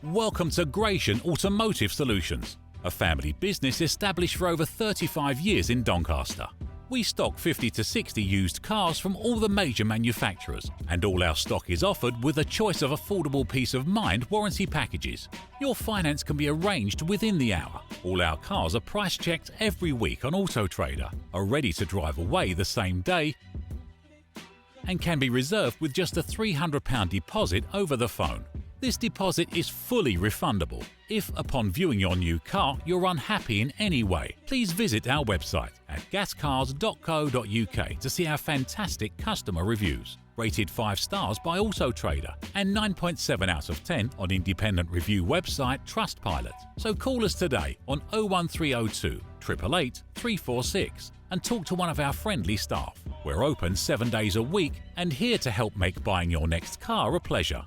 Welcome to Gratian Automotive Solutions, a family business established for over 35 years in Doncaster. We stock 50 to 60 used cars from all the major manufacturers, and all our stock is offered with a choice of affordable peace of mind warranty packages. Your finance can be arranged within the hour. All our cars are price checked every week on AutoTrader, are ready to drive away the same day, and can be reserved with just a £300 deposit over the phone. This deposit is fully refundable. If, upon viewing your new car, you're unhappy in any way, please visit our website at gascars.co.uk to see our fantastic customer reviews. Rated 5 stars by AutoTrader and 9.7 out of 10 on independent review website Trustpilot. So call us today on 01302 888 346 and talk to one of our friendly staff. We're open 7 days a week and here to help make buying your next car a pleasure.